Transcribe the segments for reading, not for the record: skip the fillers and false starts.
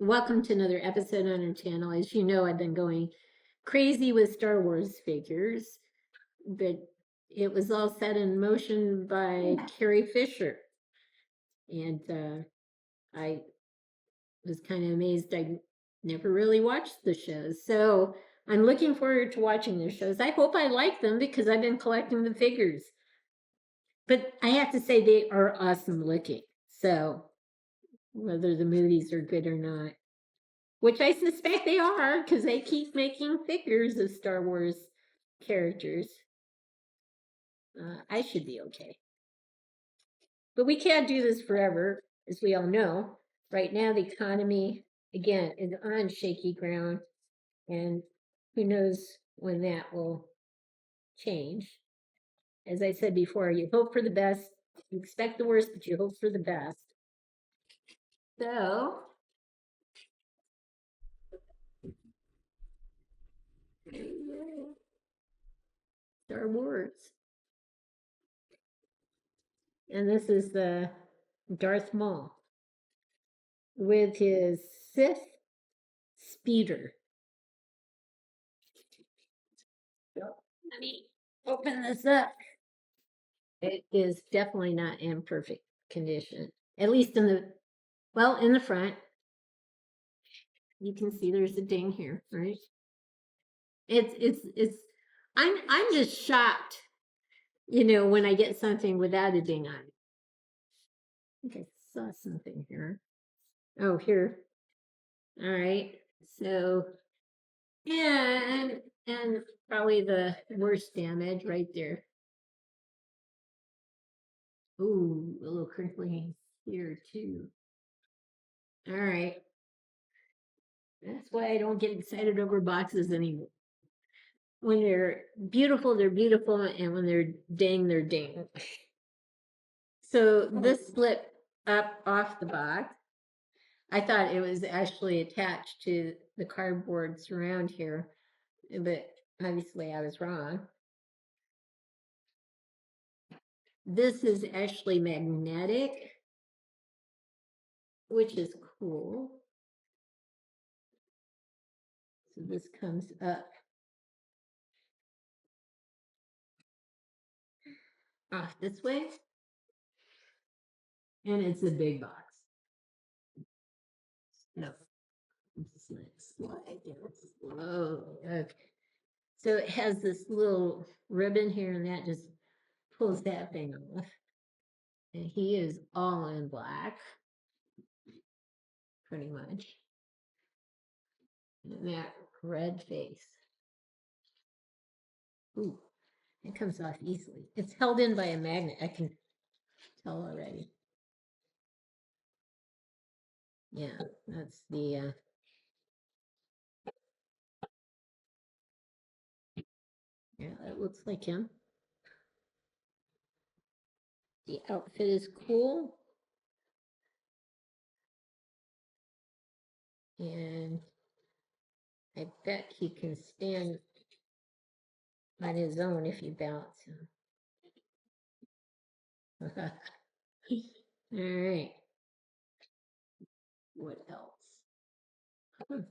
welcome to another episode on our channel. As you know, I've been going crazy with Star Wars figures, but it was all set in motion by Carrie Fisher. And I was kind of amazed. I never really watched the shows. So I'm looking forward to watching the shows. I hope I like them because I've been collecting the figures. But I have to say they are awesome looking. So whether the movies are good or not, which I suspect they are because they keep making figures of Star Wars characters. I should be okay. But we can't do this forever, as we all know. Right now, the economy, again, is on shaky ground, and who knows when that will change. As I said before, you hope for the best, you expect the worst, but you hope for the best. So, Star Wars. And this is the Darth Maul with his Sith Speeder. Let me open this up. It is definitely not in perfect condition, at least in the front. You can see there's a ding here, right? I'm just shocked, when I get something without a ding on it. I think I saw something here. Oh, here. All right. So, and probably the worst damage right there. Ooh, a little crinkling here too. All right. That's why I don't get excited over boxes anymore. When they're beautiful, and when they're ding, they're ding. So this slipped up off the box. I thought it was actually attached to the cardboard surround here, but obviously I was wrong. This is actually magnetic, which is cool. So this comes up off this way, and it's a big box. No, slide down slow. Okay. So it has this little ribbon here, and that just pulls that thing off. And he is all in black, pretty much. And that red face. Ooh, it comes off easily. It's held in by a magnet. I can tell already. Yeah, that's the yeah, it looks like him. The outfit is cool. And I bet he can stand on his own if you balance him. All right. What else?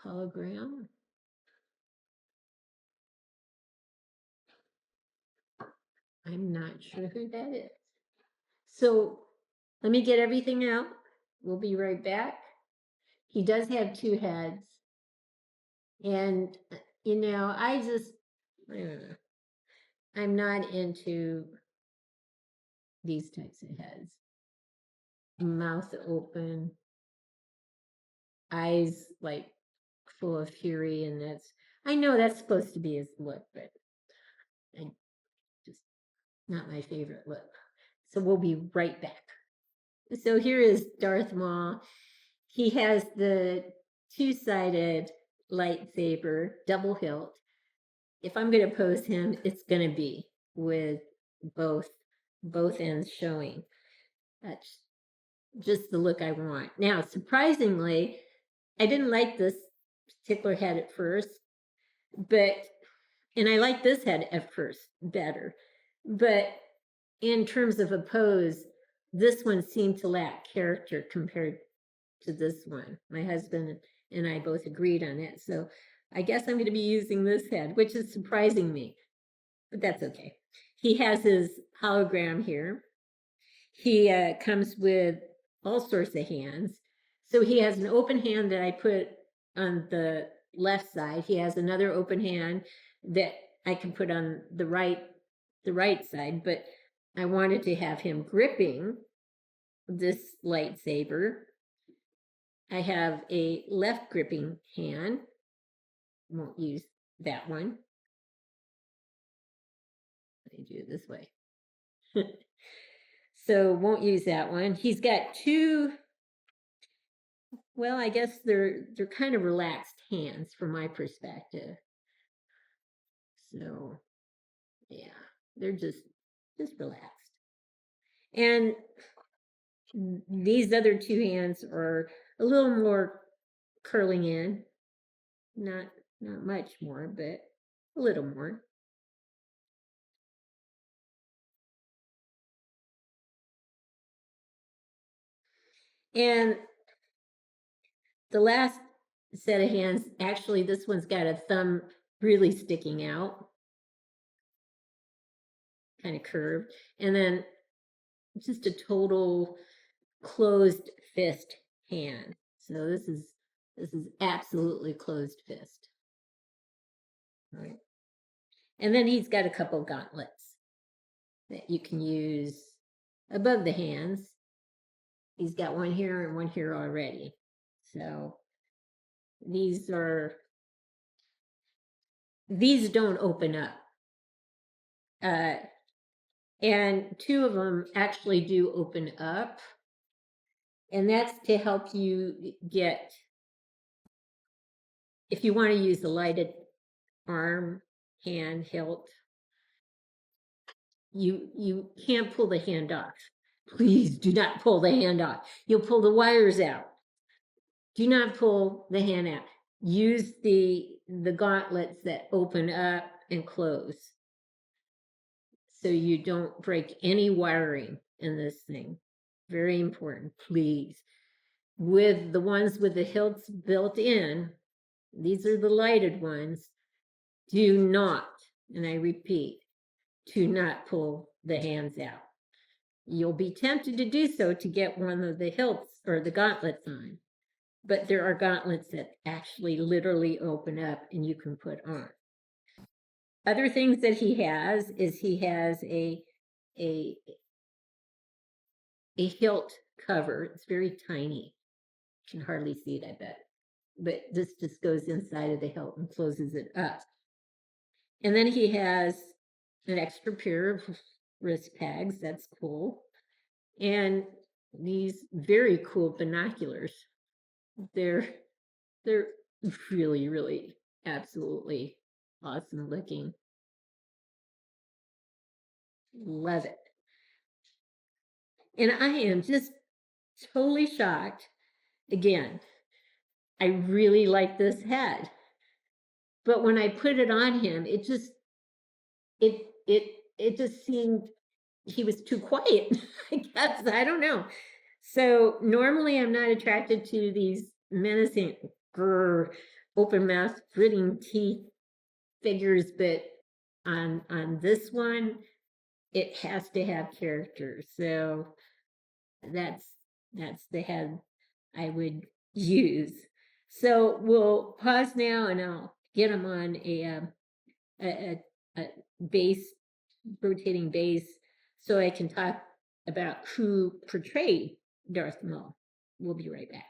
Hologram. I'm not sure who that is. So let me get everything out. We'll be right back. He does have two heads. And, I don't know. I'm not into these types of heads. Mouth open, eyes like full of fury, and I know that's supposed to be his look, but just not my favorite look. So we'll be right back. So here is Darth Maul. He has the two-sided lightsaber, double hilt. If I'm going to pose him, it's going to be with both ends showing. That's just the look I want. Now, surprisingly, I didn't like this particular head at first, and I like this head at first better. But in terms of a pose, this one seemed to lack character compared to this one. My husband and I both agreed on it. So I guess I'm going to be using this head, which is surprising me, but that's okay. He has his hologram here. He comes with all sorts of hands. So he has an open hand that I put on the left side. He has another open hand that I can put on the right side, but I wanted to have him gripping this lightsaber. I have a left gripping hand. Won't use that one. Let me do it this way. So won't use that one. He's got two, well, I guess they're kind of relaxed hands from my perspective. So yeah, they're just relaxed. And these other two hands are a little more curling in. Not much more, but a little more. And the last set of hands, actually, this one's got a thumb really sticking out, kind of curved, and then just a total closed fist hand. So this is absolutely closed fist. All right. And then he's got a couple gauntlets that you can use above the hands. He's got one here and one here already. So these don't open up. And two of them actually do open up. And that's to help you get, if you want to use the lighted arm, hand, hilt, you can't pull the hand off. Please do not pull the hand off. You'll pull the wires out. Do not pull the hand out. Use the gauntlets that open up and close so you don't break any wiring in this thing. Very important, please. With the ones with the hilts built in, these are the lighted ones, do not, and I repeat, do not pull the hands out. You'll be tempted to do so to get one of the hilts or the gauntlets on, but there are gauntlets that actually literally open up and you can put on. Other things that he has is he has a hilt cover. It's very tiny. You can hardly see it, I bet. But this just goes inside of the hilt and closes it up. And then he has an extra pair of wrist pegs. That's cool. And these very cool binoculars. They're really, really absolutely awesome looking. Love it. And I am just totally shocked. Again, I really like this head. But when I put it on him, it just seemed he was too quiet. I guess, I don't know. So normally I'm not attracted to these menacing, open mouth, gritting teeth figures, but on this one, it has to have character. So that's the head I would use. So we'll pause now and I'll get him on a base, rotating base, so I can talk about who portrayed Darth Maul. We'll be right back.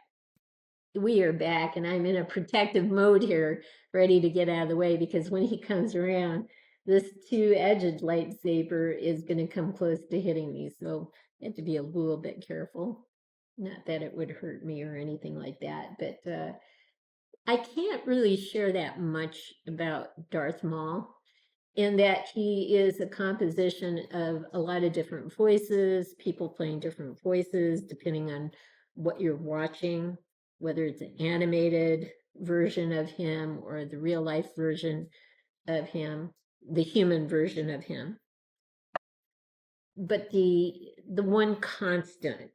We are back, and I'm in a protective mode here, ready to get out of the way, because when he comes around, this two-edged lightsaber is going to come close to hitting me, so I have to be a little bit careful. Not that it would hurt me or anything like that, but I can't really share that much about Darth Maul, in that he is a composition of a lot of different voices, people playing different voices depending on what you're watching, whether it's an animated version of him or the real life version of him, the human version of him. But the the one constant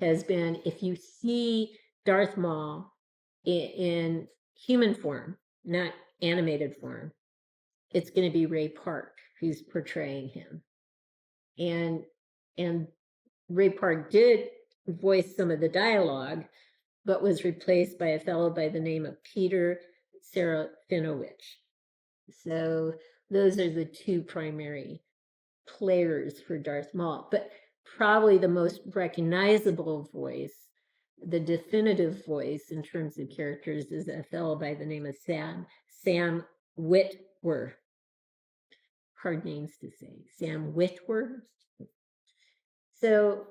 has been, if you see Darth Maul in human form, not animated form, it's going to be Ray Park who's portraying him. And Ray Park did voice some of the dialogue, but was replaced by a fellow by the name of Peter Serafinowicz. So those are the two primary players for Darth Maul. But probably the most recognizable voice, the definitive voice in terms of characters, is a fellow by the name of Sam Witwer. Hard names to say. Sam Witwer. So,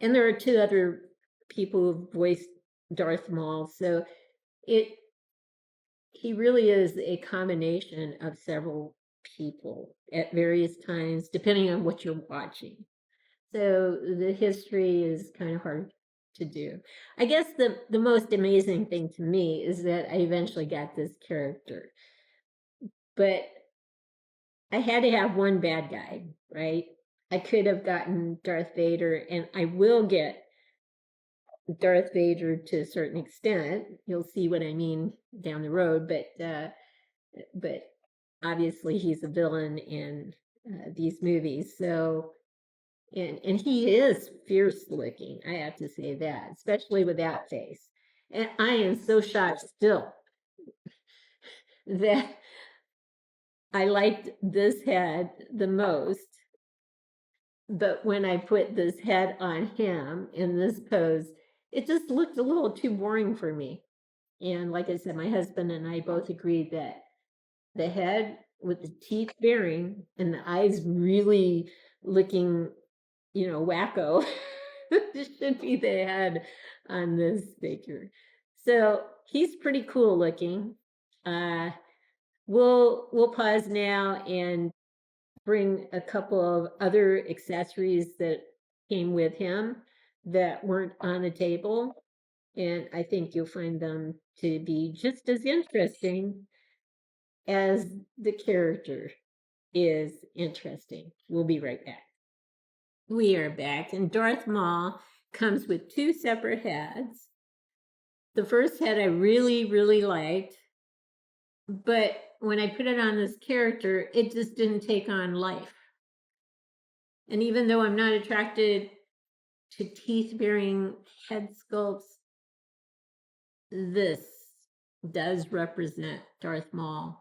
and there are two other people who voiced Darth Maul. So he really is a combination of several people at various times, depending on what you're watching. So the history is kind of hard to do. I guess the most amazing thing to me is that I eventually got this character. But I had to have one bad guy, right? I could have gotten Darth Vader, and I will get Darth Vader to a certain extent. You'll see what I mean down the road, but obviously he's a villain in these movies. So, and he is fierce looking, I have to say that, especially with that face. And I am so shocked still that I liked this head the most. But when I put this head on him in this pose, it just looked a little too boring for me. And like I said, my husband and I both agreed that the head with the teeth baring and the eyes really looking, wacko, should be the head on this figure. So he's pretty cool looking. We'll pause now and bring a couple of other accessories that came with him that weren't on the table. And I think you'll find them to be just as interesting as the character is interesting. We'll be right back. We are back, and Darth Maul comes with two separate heads. The first head I really, really liked, but when I put it on this character, it just didn't take on life. And even though I'm not attracted to teeth-bearing head sculpts, this does represent Darth Maul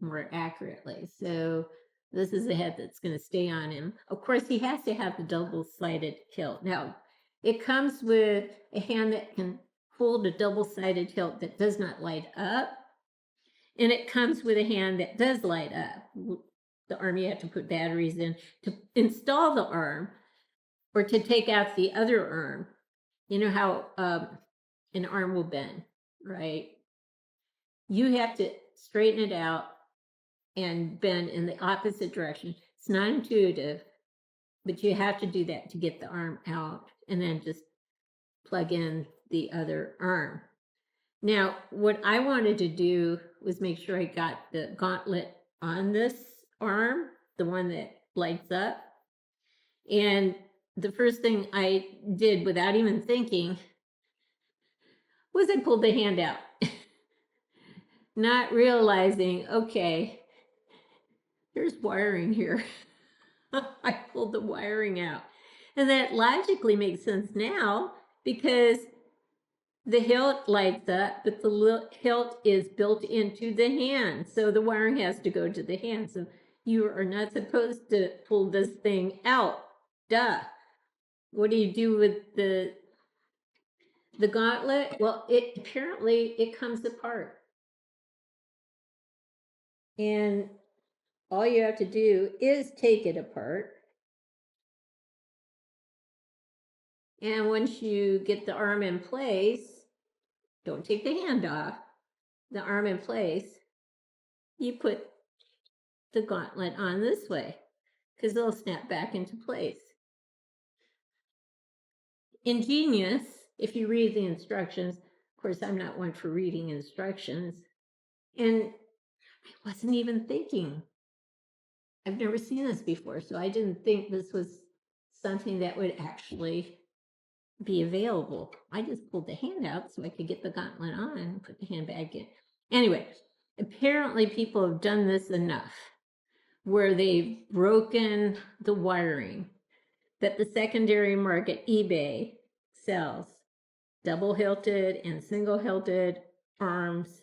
more accurately. So this is a head that's going to stay on him. Of course, he has to have the double-sided hilt. Now, it comes with a hand that can hold a double-sided hilt that does not light up. And it comes with a hand that does light up. The arm, you have to put batteries in to install the arm or to take out the other arm. You know how an arm will bend, right? You have to straighten it out and bend in the opposite direction. It's not intuitive, but you have to do that to get the arm out and then just plug in the other arm. Now, what I wanted to do was make sure I got the gauntlet on this arm, the one that lights up. And the first thing I did without even thinking was I pulled the hand out, not realizing, okay, there's wiring here. I pulled the wiring out. And that logically makes sense now because the hilt lights up, but the hilt is built into the hand. So the wiring has to go to the hand. So you are not supposed to pull this thing out. Duh. What do you do with the gauntlet? Well, apparently it comes apart. And all you have to do is take it apart. And once you get the arm in place, don't take the hand off, the arm in place, you put the gauntlet on this way because it'll snap back into place. Ingenious if you read the instructions. Of course, I'm not one for reading instructions. And I wasn't even thinking. I've never seen this before, so I didn't think this was something that would actually be available. I just pulled the hand out so I could get the gauntlet on and put the hand back in. Anyway, apparently people have done this enough where they've broken the wiring that the secondary market, eBay, sells double hilted and single hilted arms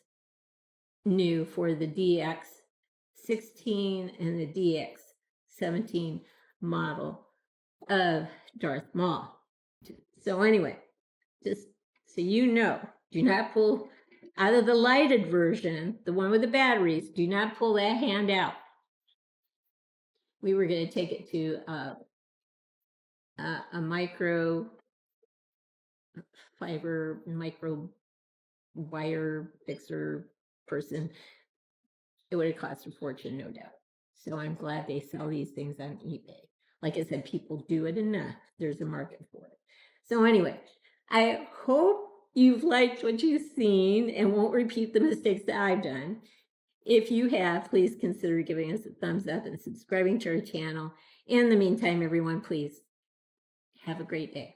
new for the DX16 and the DX17 model of Darth Maul. So anyway, just so you know, do not pull out of the lighted version, the one with the batteries, do not pull that hand out. We were going to take it to a micro fiber, micro wire fixer person. It would have cost a fortune, no doubt. So I'm glad they sell these things on eBay. Like I said, people do it enough. There's a market for it. So anyway, I hope you've liked what you've seen and won't repeat the mistakes that I've done. If you have, please consider giving us a thumbs up and subscribing to our channel. In the meantime, everyone, please have a great day.